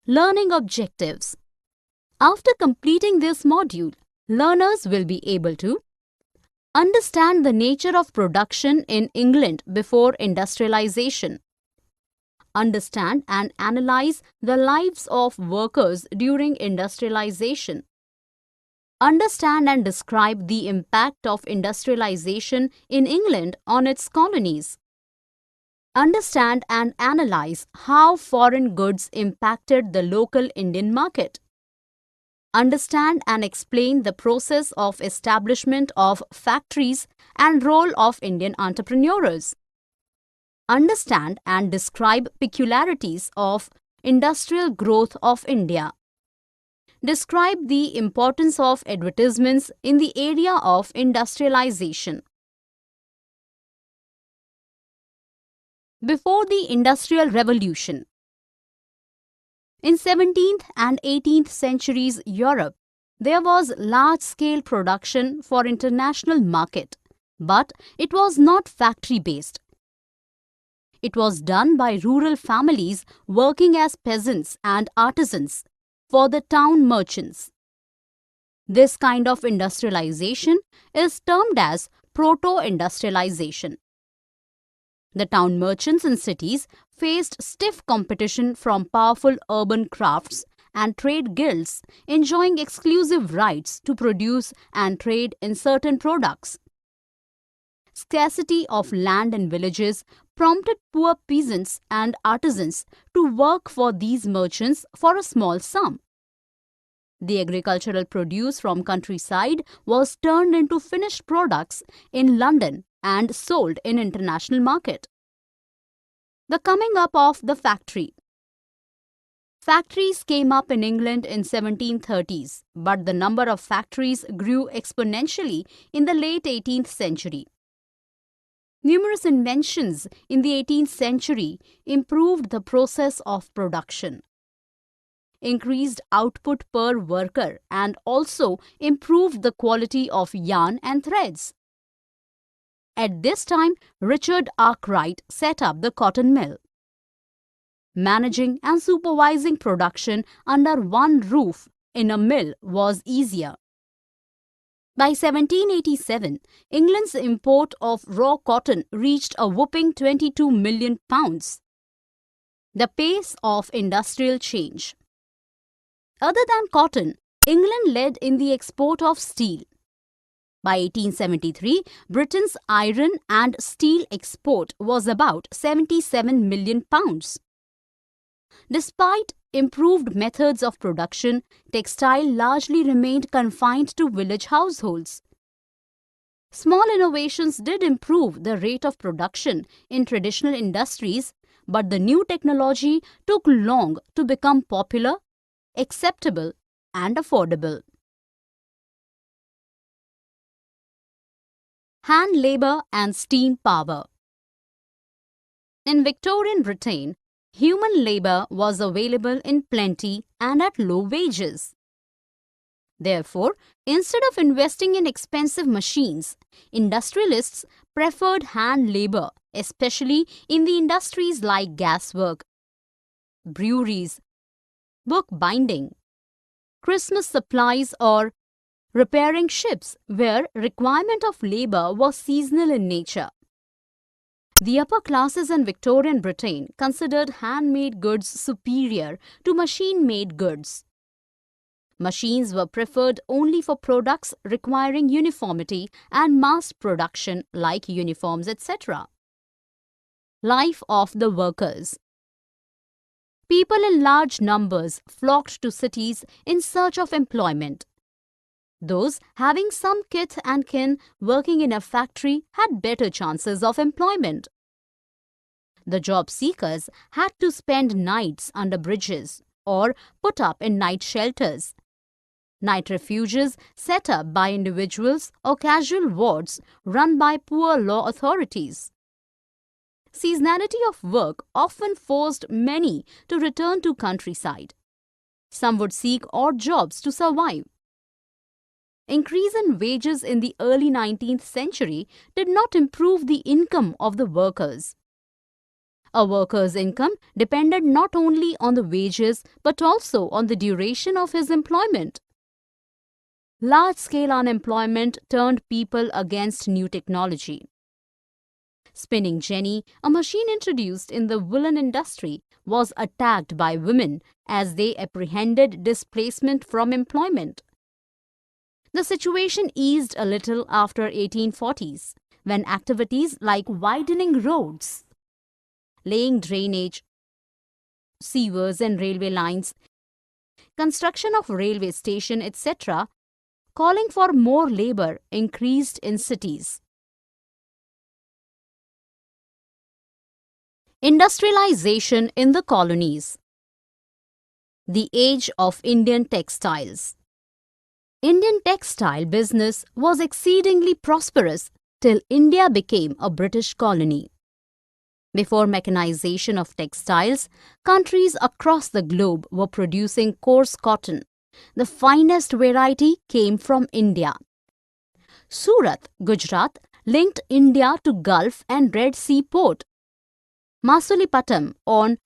Learning objectives. After completing this module, learners will be able to understand the nature of production in England before industrialization, understand and analyze the lives of workers during industrialization, understand and describe the impact of industrialization in England on its colonies, understand and analyze how foreign goods impacted the local Indian market, understand and explain the process of establishment of factories and role of Indian entrepreneurs, understand and describe peculiarities of industrial growth of India. Describe the importance of advertisements in the area of industrialization. Before the Industrial Revolution. In 17th and 18th centuries Europe, there was large-scale production for international market, but it was not factory-based. It was done by rural families working as peasants and artisans for the town merchants. This kind of industrialization is termed as proto-industrialization. The town merchants in cities faced stiff competition from powerful urban crafts and trade guilds enjoying exclusive rights to produce and trade in certain products. Scarcity of land in villages prompted poor peasants and artisans to work for these merchants for a small sum. The agricultural produce from countryside was turned into finished products in London and sold in international market. The coming up of the factory. Factories came up in England in 1730s, but the number of factories grew exponentially in the late 18th century. Numerous inventions in the 18th century improved the process of production, increased output per worker, and also improved the quality of yarn and threads. At this time, Richard Arkwright set up the cotton mill. Managing and supervising production under one roof in a mill was easier. By 1787, England's import of raw cotton reached a whopping 22 million pounds. The pace of industrial change. Other than cotton, England led in the export of steel. By 1873, Britain's iron and steel export was about 77 million pounds. Despite improved methods of production, textile largely remained confined to village households. Small innovations did improve the rate of production in traditional industries, but the new technology took long to become popular, acceptable, and affordable. Hand labour and steam power. In Victorian Britain, human labour was available in plenty and at low wages. Therefore, instead of investing in expensive machines, industrialists preferred hand labour, especially in the industries like gaswork, breweries, book binding, Christmas supplies, or repairing ships, where requirement of labour was seasonal in nature. The upper classes in Victorian Britain considered handmade goods superior to machine-made goods. Machines were preferred only for products requiring uniformity and mass production like uniforms, etc. Life of the workers. People in large numbers flocked to cities in search of employment. Those having some kith and kin working in a factory had better chances of employment. The job seekers had to spend nights under bridges or put up in night shelters. Night refuges set up by individuals or casual wards run by poor law authorities. Seasonality of work often forced many to return to countryside. Some would seek odd jobs to survive. Increase in wages in the early 19th century did not improve the income of the workers. A worker's income depended not only on the wages but also on the duration of his employment. Large-scale unemployment turned people against new technology. Spinning jenny, a machine introduced in the woolen industry, was attacked by women as they apprehended displacement from employment. The situation eased a little after 1840s, when activities like widening roads, laying drainage, sewers and railway lines, construction of railway station, etc., calling for more labor increased in cities. Industrialization in the colonies. The age of Indian textiles. Indian textile business was exceedingly prosperous till India became a British colony. Before mechanization of textiles, countries across the globe were producing coarse cotton. The finest variety came from India. Surat, Gujarat, linked India to Gulf and Red Sea port. Masulipatam on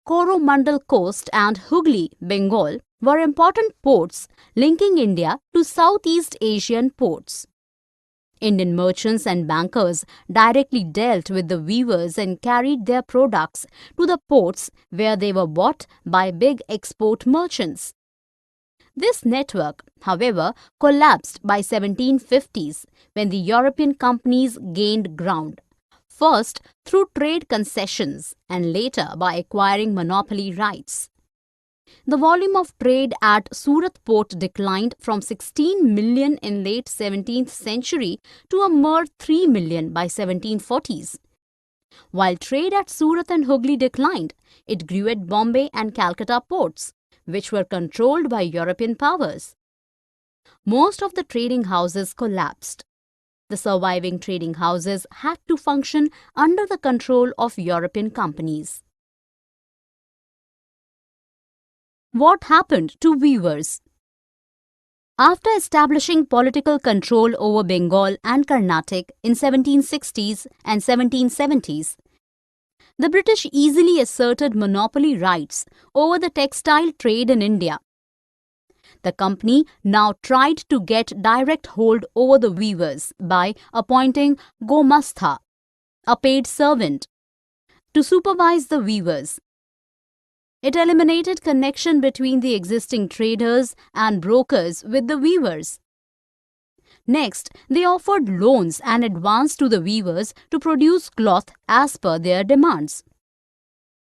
Coromandel coast and Hooghly, Bengal, were important ports linking India to Southeast Asian ports. Indian merchants and bankers directly dealt with the weavers and carried their products to the ports where they were bought by big export merchants. This network, however, collapsed by 1750s when the European companies gained ground, first through trade concessions and later by acquiring monopoly rights. The volume of trade at Surat port declined from 16 million in late 17th century to a mere 3 million by 1740s. While trade at Surat and Hooghly declined, it grew at Bombay and Calcutta ports, which were controlled by European powers. Most of the trading houses collapsed. The surviving trading houses had to function under the control of European companies. What happened to weavers? After establishing political control over Bengal and Carnatic in 1760s and 1770s, the British easily asserted monopoly rights over the textile trade in India. The company now tried to get direct hold over the weavers by appointing Gomastha, a paid servant, to supervise the weavers. It eliminated connection between the existing traders and brokers with the weavers. Next, they offered loans and advance to the weavers to produce cloth as per their demands.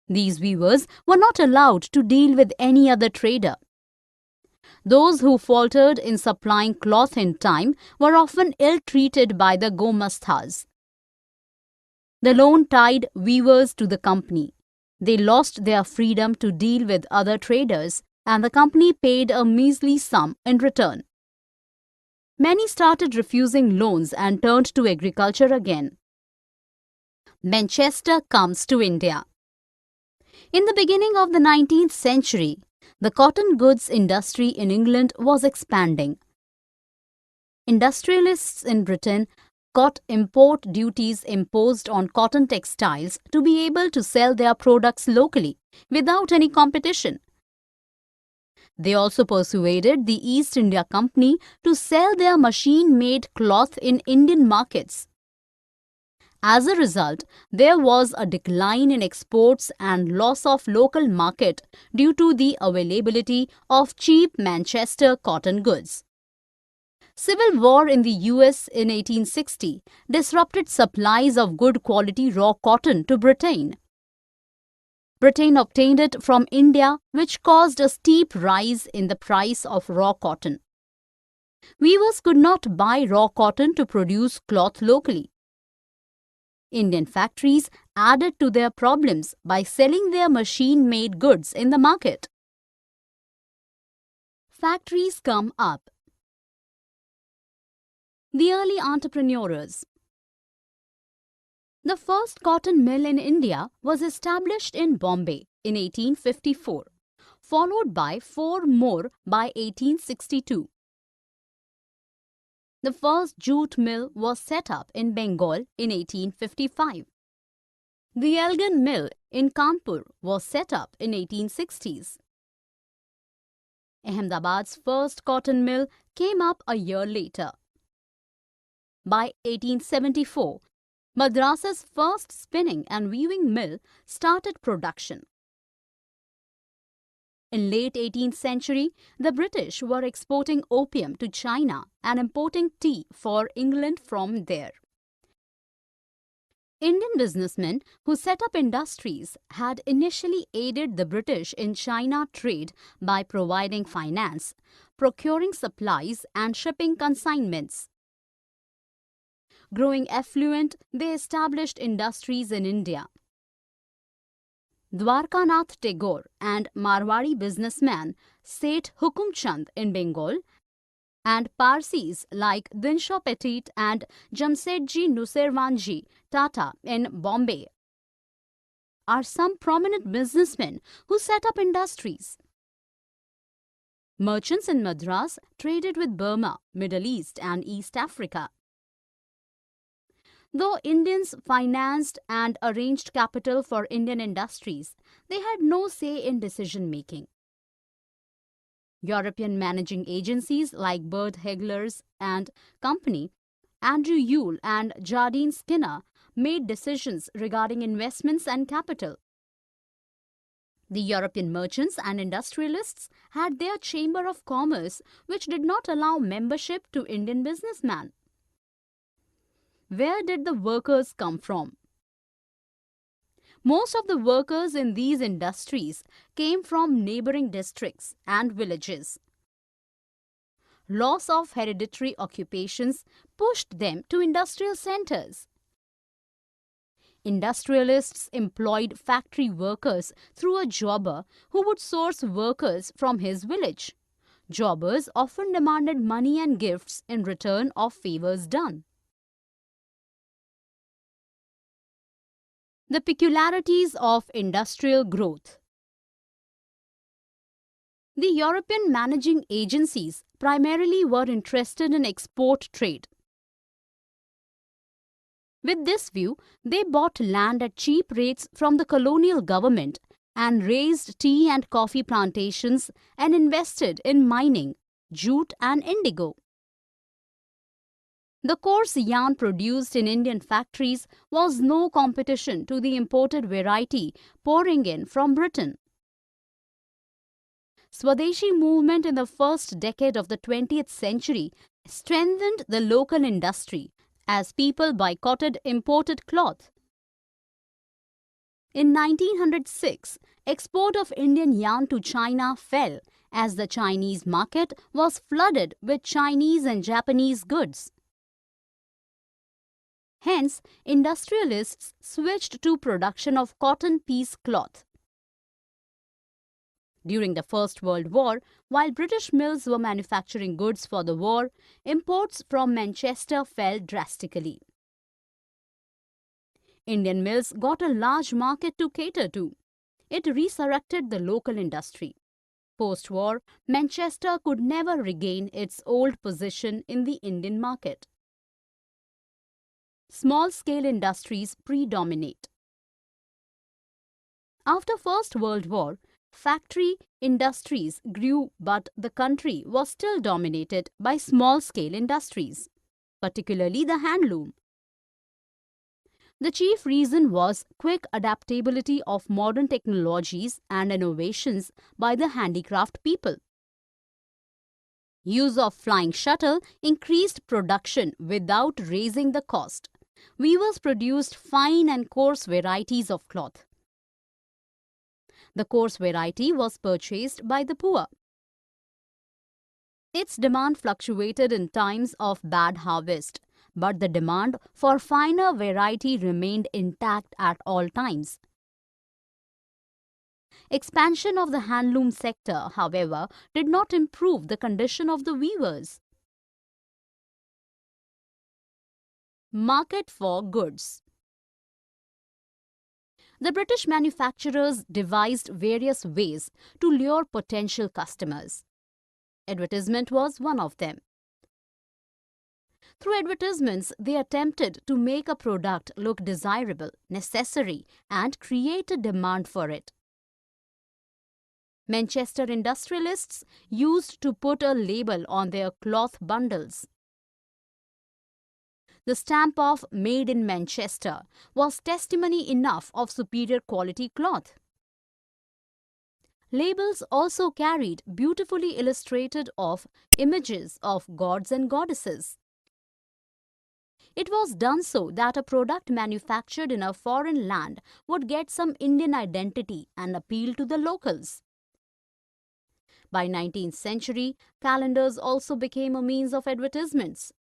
These weavers were not allowed to deal with any other trader. Those who faltered in supplying cloth in time were often ill-treated by the Gomasthas. The loan tied weavers to the company. They lost their freedom to deal with other traders, and the company paid a measly sum in return. Many started refusing loans and turned to agriculture again. Manchester comes to India. In the beginning of the 19th century, the cotton goods industry in England was expanding. Industrialists in Britain got import duties imposed on cotton textiles to be able to sell their products locally without any competition. They also persuaded the East India Company to sell their machine-made cloth in Indian markets. As a result, there was a decline in exports and loss of local market due to the availability of cheap Manchester cotton goods. Civil war in the US in 1860 disrupted supplies of good quality raw cotton to Britain. Britain obtained it from India, which caused a steep rise in the price of raw cotton. Weavers could not buy raw cotton to produce cloth locally. Indian factories added to their problems by selling their machine-made goods in the market. Factories come up. The early entrepreneurs. The first cotton mill in India was established in Bombay in 1854, followed by 4 more by 1862. The first jute mill was set up in Bengal in 1855. The Elgin Mill in Kanpur was set up in 1860s. Ahmedabad's first cotton mill came up a year later. By 1874, Madras's first spinning and weaving mill started production. In late 18th century, the British were exporting opium to China and importing tea for England from there. Indian businessmen who set up industries had initially aided the British in China trade by providing finance, procuring supplies and shipping consignments. Growing affluent, they established industries in India. Dwarkanath Tagore and Marwari businessman Seth Hukum Chand in Bengal and Parsis like Dinshaw Petit and Jamsetji Nusserwanji Tata in Bombay are some prominent businessmen who set up industries. Merchants in Madras traded with Burma, Middle East and East Africa. Though Indians financed and arranged capital for Indian industries, they had no say in decision-making. European managing agencies like Bird Hegler's and Company, Andrew Yule and Jardine Skinner made decisions regarding investments and capital. The European merchants and industrialists had their Chamber of Commerce, which did not allow membership to Indian businessmen. Where did the workers come from? Most of the workers in these industries came from neighboring districts and villages. Loss of hereditary occupations pushed them to industrial centers. Industrialists employed factory workers through a jobber who would source workers from his village. Jobbers often demanded money and gifts in return of favors done. The peculiarities of industrial growth. The European managing agencies primarily were interested in export trade. With this view, they bought land at cheap rates from the colonial government and raised tea and coffee plantations and invested in mining, jute and indigo. The coarse yarn produced in Indian factories was no competition to the imported variety pouring in from Britain. Swadeshi movement in the first decade of the 20th century strengthened the local industry as people boycotted imported cloth. In 1906, export of Indian yarn to China fell as the Chinese market was flooded with Chinese and Japanese goods. Hence, industrialists switched to production of cotton piece cloth. During the First World War, while British mills were manufacturing goods for the war, imports from Manchester fell drastically. Indian mills got a large market to cater to. It resurrected the local industry. Post-war, Manchester could never regain its old position in the Indian market. Small-scale industries predominate. After First World War, factory industries grew, but the country was still dominated by small-scale industries, particularly the handloom. The chief reason was quick adaptability of modern technologies and innovations by the handicraft people. Use of flying shuttle increased production without raising the cost. Weavers produced fine and coarse varieties of cloth. The coarse variety was purchased by the poor. Its demand fluctuated in times of bad harvest, but the demand for finer variety remained intact at all times. Expansion of the handloom sector, however, did not improve the condition of the weavers. Market for goods. The British manufacturers devised various ways to lure potential customers. Advertisement was one of them. Through advertisements, they attempted to make a product look desirable, necessary, and create a demand for it. Manchester industrialists used to put a label on their cloth bundles. The stamp of "Made in Manchester" was testimony enough of superior quality cloth. Labels also carried beautifully illustrated of images of gods and goddesses. It was done so that a product manufactured in a foreign land would get some Indian identity and appeal to the locals. By 19th century, calendars also became a means of advertisements.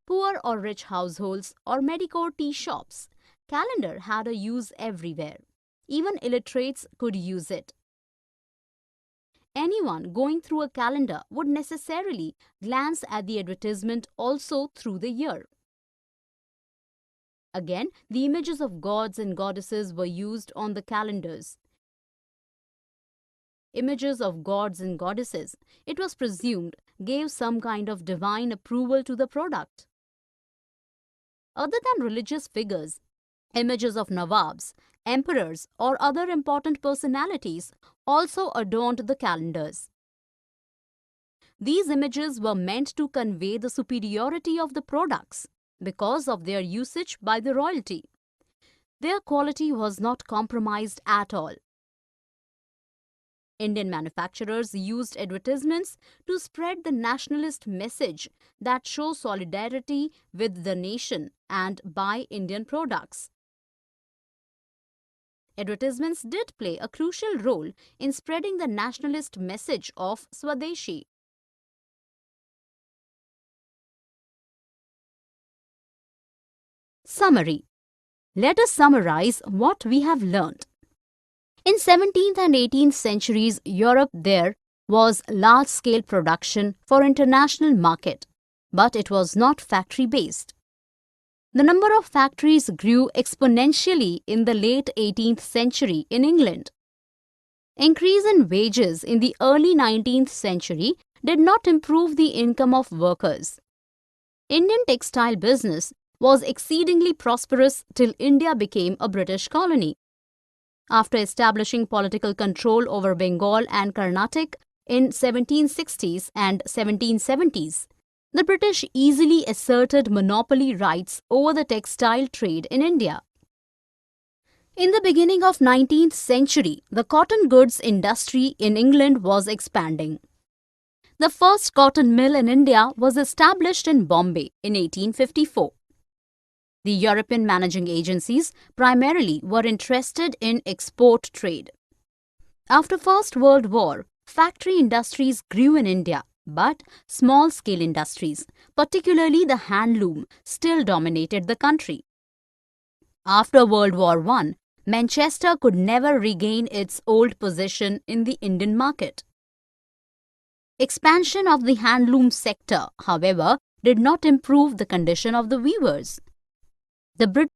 Poor or rich households or mediocre tea shops, calendar had a use everywhere. Even illiterates could use it. Anyone going through a calendar would necessarily glance at the advertisement also through the year. Again, the images of gods and goddesses were used on the calendars. Images of gods and goddesses, it was presumed, gave some kind of divine approval to the product. Other than religious figures, images of nawabs, emperors, or other important personalities also adorned the calendars. These images were meant to convey the superiority of the products because of their usage by the royalty. Their quality was not compromised at all. Indian manufacturers used advertisements to spread the nationalist message that show solidarity with the nation and buy Indian products. Advertisements did play a crucial role in spreading the nationalist message of Swadeshi. Summary. Let us summarize what we have learned. In 17th and 18th centuries Europe, there was large-scale production for international market, but it was not factory-based. The number of factories grew exponentially in the late 18th century in England. Increase in wages in the early 19th century did not improve the income of workers. Indian textile business was exceedingly prosperous till India became a British colony. After establishing political control over Bengal and Carnatic in 1760s and 1770s, the British easily asserted monopoly rights over the textile trade in India. In the beginning of 19th century, the cotton goods industry in England was expanding. The first cotton mill in India was established in Bombay in 1854. The European managing agencies primarily were interested in export trade. After First World War, factory industries grew in India, but small-scale industries, particularly the handloom, still dominated the country. After World War I, Manchester could never regain its old position in the Indian market. Expansion of the handloom sector, however, did not improve the condition of the weavers. The British